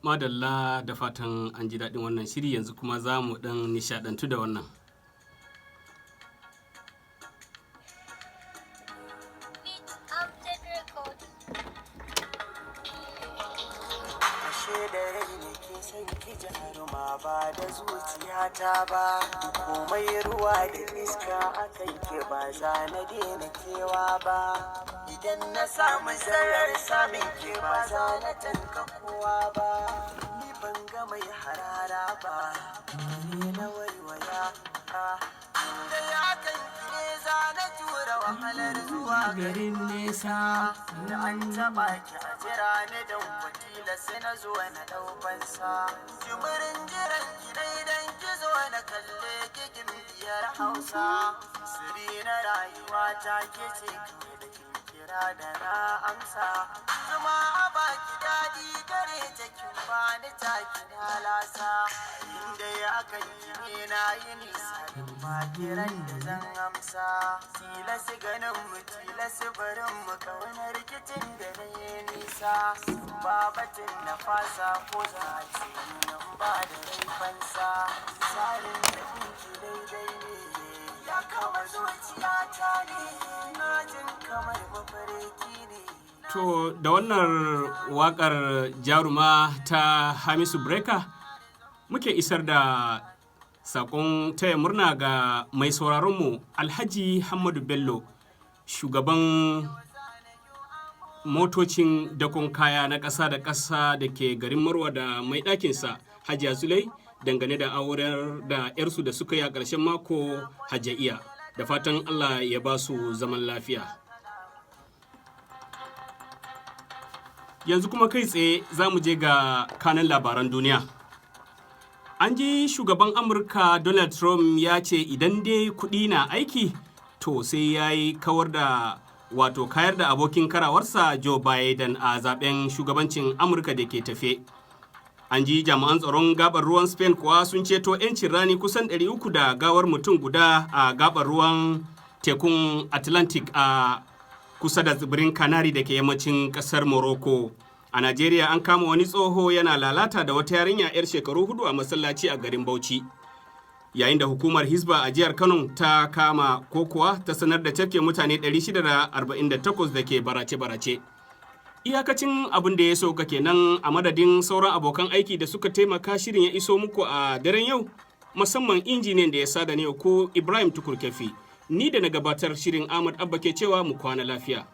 Madalla da fatan an ji daɗin wannan shiri yanzu kuma za mu ɗan nishaɗantu da wannan. Ba da zuciyata ba komai ruwa da iska akan ke ba za na daina kewa ba idan na samu zarar samin ke ba za na tanka kowa ba ni ban ga mai harara ba ne na waiwaya inda ya kan ne za na tura wahalar zuwa garin nesa da an taɓa ki a jira ni don kwatila sai na zo na ɗaukansa jimirin jiran ki daidan ki zo na kalle kikin biyar Hausa siri na rayuwa ta ke ce kawai da kin kira da na amsa zuma a baki daɗi gare ta kin bani taki na lasa inda ya kan yi na yi nisa don ma kiran da zan amsa tilasi ganin mu tilasi barin mu kawai rikicin da na yi nisa babatin na fasa ko za a ce nan ba da raifansa tsarin da kinki daidai ne ya kama zuciyata ne na jin kamar mafarki ne. To da wannan waƙar jaruma ta Hamisu Breka muke isar da saƙon taya murna ga mai sauraronmu Alhaji Hamadu Bello, shugaban motocin dakon kaya na ƙasa da ƙasa da ke garin Marwa da mai ɗakinsa Hajiya Zulai dangane da auren da 'yarsu da suka yi a ƙarshen mako Hajaiya. Da fatan Allah ya ba su zaman lafiya. Yanzu kuma kai tsaye za mu je ga kanun labaran duniya. An ji shugaban Amurka Donald Trump ya ce idan dai kuɗi na aiki to sai ya yi kayar da abokin karawarsa Joe Biden a zaben shugabancin Amurka da ke tafe. An ji jami'an tsaron gabar ruwan Spain kuwa sun ceto 'yancin rani kusan 300 da gawar mutum guda a gabar ruwan tekun Atlantic a kusa da tsibirin Canary da ke yammacin ƙasar Morocco. A Najeriya an kama wani tsoho yana lalata da wata yarinya 'yar shekaru 4 a masallaci a garin Bauchi. Yayin da hukumar Hisba a jihar Kano ta kama ko kuwa ta sanar da cafke mutane 648 da ke barace-barace. Iyakacin abin da ya sauka kenan a madadin sauran abokan aiki da suka taimaka shirin ya iso muku a daren yau, musamman injiniyan da ya sada ne ko Ibrahim Tukur Kefi. Ni da na gabatar shirin Ahmed Abba ke cewa mu kwana lafiya.